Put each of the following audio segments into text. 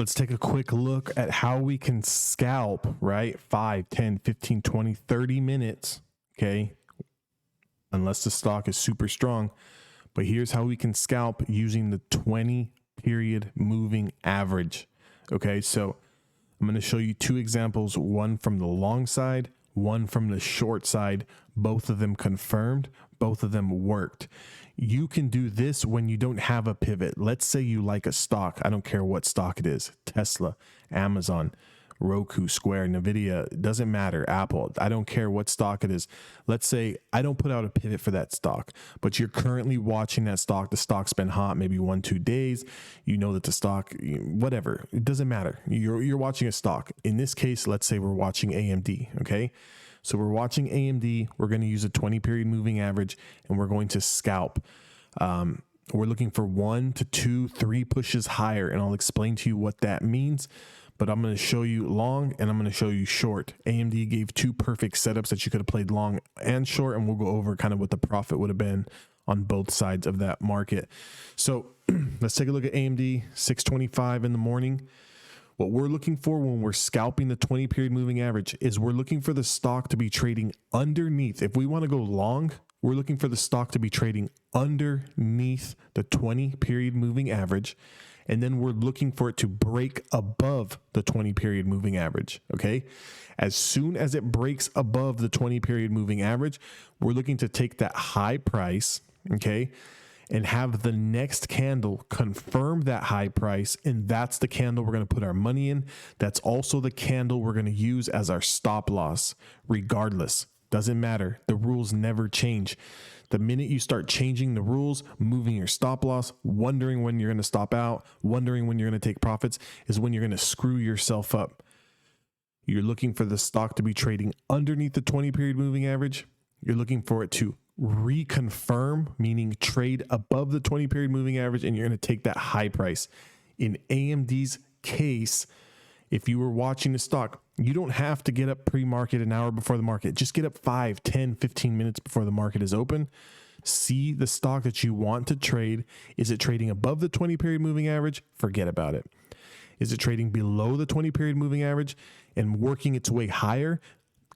Let's take a quick look at how we can scalp, right? 5, 10, 15, 20, 30 minutes, okay? Unless the stock is super strong. But here's how we can scalp using the 20 period moving average. Okay, so I'm going to show you two examples, one from the long side, one from the short side. Both of them confirmed, both of them worked. You can do this when you don't have a pivot. Let's say you like a stock. I don't care what stock it is. Tesla, Amazon, Roku, Square, Nvidia, it doesn't matter. Apple, I don't care what stock it is. Let's say I don't put out a pivot for that stock, but you're currently watching that stock. The stock's been hot maybe 1-2 days. You know that the stock, whatever, it doesn't matter. You're watching a stock. In this case, let's say we're watching AMD, okay? So we're watching AMD. We're going to use a 20 period moving average and we're going to scalp. We're looking for 1 to 2, 3 pushes higher, and I'll explain to you what that means. But I'm going to show you long and I'm going to show you short. AMD gave 2 perfect setups that you could have played long and short, and we'll go over kind of what the profit would have been on both sides of that market. So let's take a look at AMD, 625 in the morning. What we're looking for when we're scalping the 20 period moving average is we're looking for the stock to be trading underneath. If we want to go long, we're looking for the stock to be trading underneath the 20 period moving average. And then we're looking for it to break above the 20 period moving average. Okay. As soon as it breaks above the 20 period moving average, we're looking to take that high price. Okay. And have the next candle confirm that high price. And that's the candle we're going to put our money in. That's also the candle we're going to use as our stop loss, regardless. Doesn't matter. The rules never change. The minute you start changing the rules, moving your stop loss, wondering when you're going to stop out, wondering when you're going to take profits, is when you're going to screw yourself up. You're looking for the stock to be trading underneath the 20 period moving average. You're looking for it to reconfirm, meaning trade above the 20 period moving average, and you're going to take that high price. In AMD's case, if you were watching the stock, you don't have to get up pre-market an hour before the market. Just get up 5, 10, 15 minutes before the market is open. See the stock that you want to trade. Is it trading above the 20 period moving average? Forget about it. Is it trading below the 20 period moving average and working its way higher?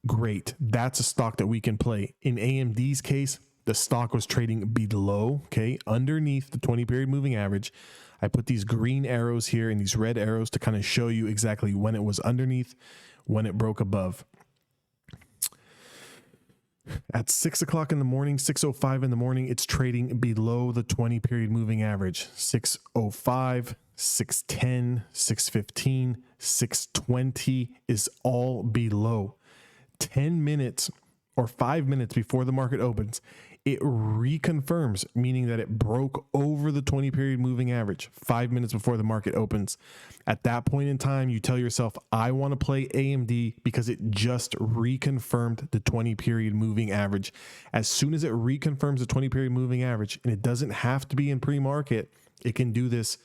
Great. That's a stock that we can play. In AMD's case, the stock was trading below, okay, underneath the 20 period moving average. I put these green arrows here and these red arrows to kind of show you exactly when it was underneath, when it broke above. At 6 o'clock in the morning, 6:05 in the morning, it's trading below the 20 period moving average. 6:05, 6:10, 6:15, 6:20 is all below. 10 minutes or 5 minutes before the market opens, it reconfirms, meaning that it broke over the 20 period moving average 5 minutes before the market opens. At that point in time, you tell yourself, I want to play AMD because it just reconfirmed the 20 period moving average. As soon as it reconfirms the 20 period moving average, and it doesn't have to be in pre-market, it can do this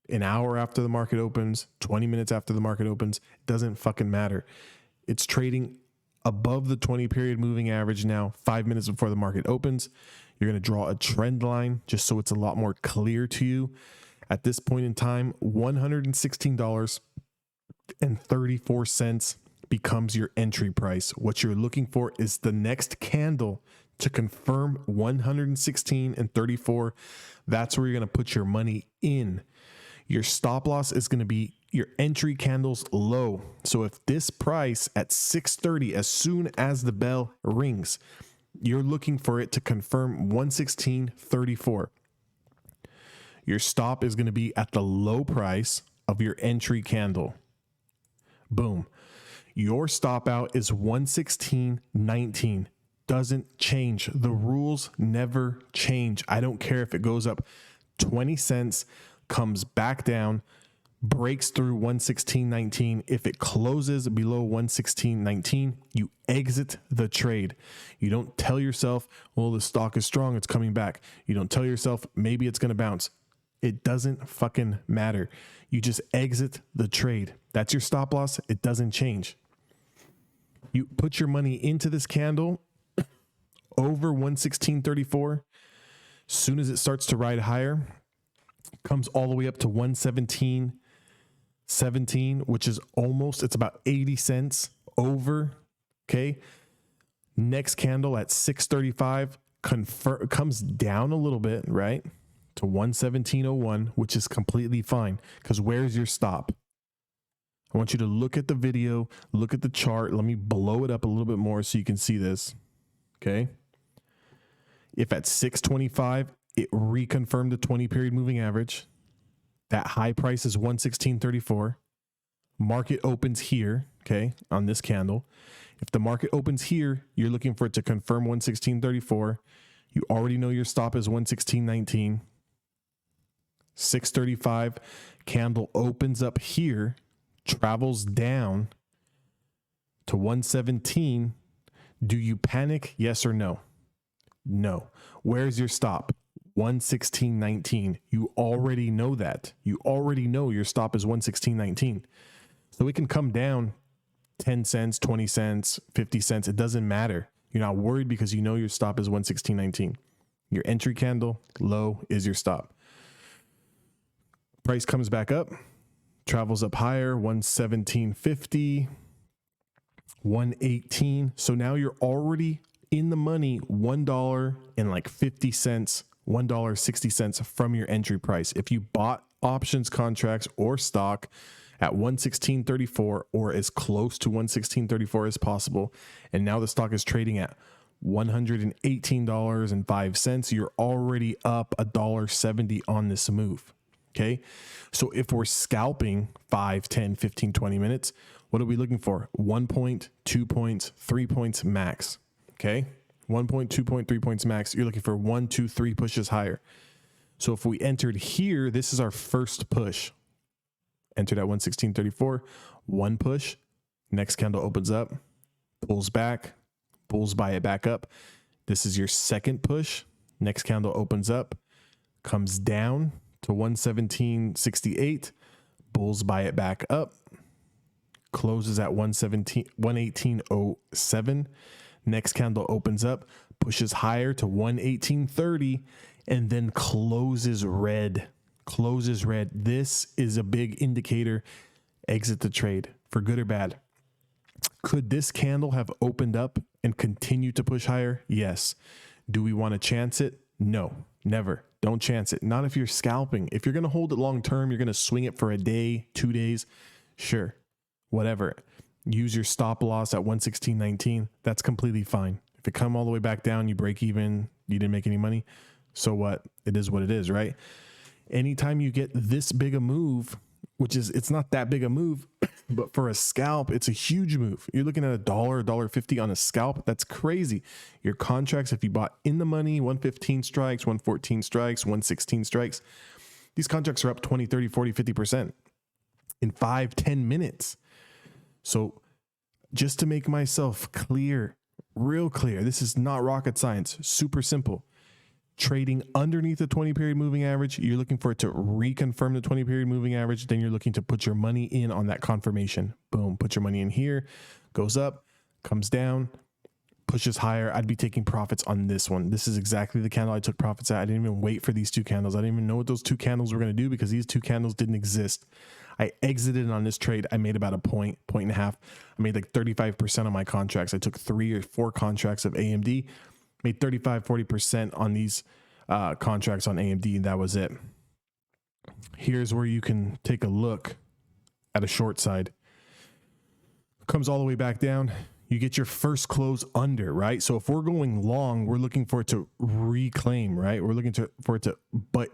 an hour after the market opens, 20 minutes after the market opens, it doesn't fucking matter. It's trading above the 20 period moving average now, 5 minutes before the market opens. You're going to draw a trend line just so it's a lot more clear to you. At this point in time, $116.34 becomes your entry price. What you're looking for is the next candle to confirm 116.34. That's where you're going to put your money in. Your stop loss is going to be your entry candle's low. So if this price at 6:30, as soon as the bell rings, you're looking for it to confirm 116.34. Your stop is going to be at the low price of your entry candle. Boom. Your stop out is 116.19. Doesn't change. The rules never change. I don't care if it goes up 20 cents, comes back down, breaks through 116.19. If it closes below 116.19, you exit the trade. You don't tell yourself, well, the stock is strong, it's coming back. You don't tell yourself, maybe it's going to bounce. It doesn't fucking matter. You just exit the trade. That's your stop loss. It doesn't change. You put your money into this candle over 116.34. Soon as it starts to ride higher, comes all the way up to 117. 17, which is almost, it's about 80 cents over. Okay. Next candle at 635 comes down a little bit, right? To 117.01, which is completely fine. Because where's your stop? I want you to look at the video, look at the chart. Let me blow it up a little bit more so you can see this. Okay. If at 625, it reconfirmed the 20 period moving average, that high price is 116.34. Market opens here, okay, on this candle. If the market opens here, you're looking for it to confirm 116.34. You already know your stop is 116.19. 635 candle opens up here, travels down to 117. Do you panic? Yes or no? No. Where's your stop? 116.19. You already know that. You already know your stop is 116.19. So it can come down 10 cents, 20 cents, 50 cents. It doesn't matter. You're not worried because you know your stop is 116.19. Your entry candle low is your stop. Price comes back up, travels up higher, 117.50, 118. So now you're already in the money, $1 and like 50 cents, $1.60 from your entry price. If you bought options contracts or stock at 116.34 or as close to 116.34 as possible, and now the stock is trading at $118.05, you're already up $1.70 on this move. Okay. So if we're scalping 5, 10, 15, 20 minutes, what are we looking for? 1 point, 2 points, 3 points max. Okay. 1 point, 2 point, 3 points max. You're looking for 1, 2, 3 pushes higher. So if we entered here, this is our first push. Entered at 116.34, one push. Next candle opens up, pulls back, bulls buy it back up. This is your second push. Next candle opens up, comes down to 117.68, bulls buy it back up, closes at 118.07. Next candle opens up, pushes higher to 118.30, and then closes red. This is a big indicator. Exit the trade for good or bad. Could this candle have opened up and continue to push higher? Yes. Do we want to chance it? No, never. Don't chance it. Not if you're scalping. If you're going to hold it long term, you're going to swing it for a day, 2 days. Sure. Whatever. Use your stop loss at 116.19. That's completely fine. If it come all the way back down, you break even, you didn't make any money. So what? It is what it is, right? Anytime you get this big a move, which is, it's not that big a move, but for a scalp, it's a huge move. You're looking at $1, $1.50 on a scalp. That's crazy. Your contracts, if you bought in the money, 115 strikes, 114 strikes, 116 strikes, these contracts are up 20, 30, 40, 50% in 5, 10 minutes. So just to make myself clear, real clear, this is not rocket science, super simple. Trading underneath the 20 period moving average, you're looking for it to reconfirm the 20 period moving average. Then you're looking to put your money in on that confirmation. Boom, put your money in here, goes up, comes down, pushes higher. I'd be taking profits on this one. This is exactly the candle I took profits at. I didn't even wait for these two candles. I didn't even know what those two candles were going to do because these two candles didn't exist. I exited on this trade. I made about a point and a half. I made like 35% on my contracts. I took 3 or 4 contracts of AMD. Made 35-40% on these contracts on AMD, and that was it. Here's where you can take a look at a short side. Comes all the way back down. You get your first close under, right? So if we're going long, we're looking for it to reclaim, right? We're looking for it to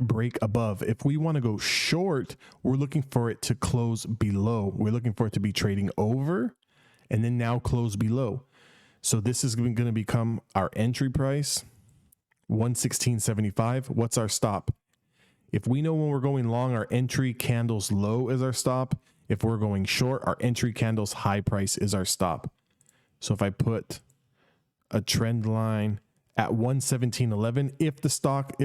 break above. If we want to go short, we're looking for it to close below. We're looking for it to be trading over and then now close below. So this is going to become our entry price, 116.75. What's our stop? If we know when we're going long, our entry candle's low is our stop. If we're going short, our entry candle's high price is our stop. So if I put a trend line at 117.11, if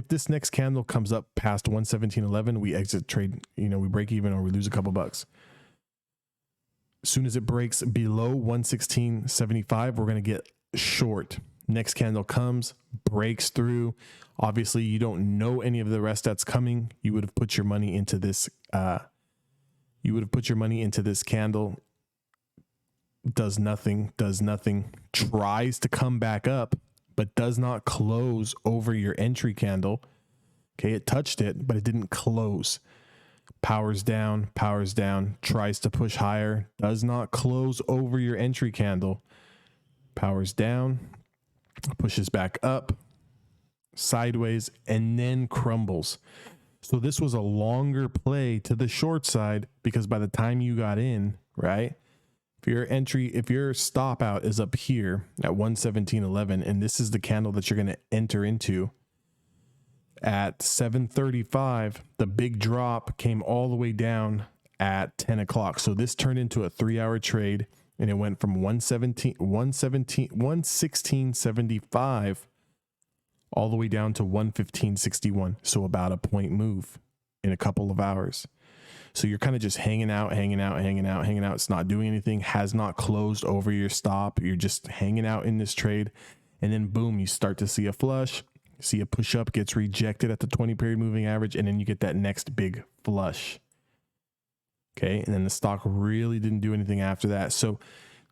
this next candle comes up past 117.11, we exit trade, we break even or we lose a couple bucks. As soon as it breaks below 116.75, we're going to get short. Next candle comes, breaks through. Obviously, you don't know any of the rest that's coming. You would have put your money into this. You You would have put your money into this candle. Does nothing, tries to come back up, but does not close over your entry candle. Okay, it touched it, but it didn't close. Powers down, tries to push higher, does not close over your entry candle. Powers down, pushes back up, sideways, and then crumbles. So this was a longer play to the short side, because by the time you got in, right, if your stop out is up here at 117.11, and this is the candle that you're going to enter into at 7:35, the big drop came all the way down at 10 o'clock. So this turned into a 3-hour trade, and it went from 116.75 all the way down to 115.61. So about a point move in a couple of hours. So you're kind of just hanging out. It's not doing anything, has not closed over your stop. You're just hanging out in this trade. And then boom, you start to see a flush, see a push up, gets rejected at the 20 period moving average. And then you get that next big flush. Okay. And then the stock really didn't do anything after that. So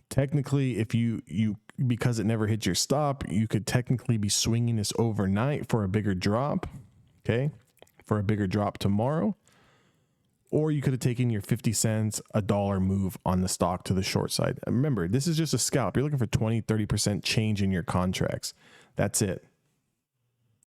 technically, if you because it never hit your stop, you could technically be swinging this overnight for a bigger drop. Okay. For a bigger drop tomorrow. Or you could have taken your 50 cents, $1 move on the stock to the short side. Remember, this is just a scalp. You're looking for 20, 30% change in your contracts. That's it.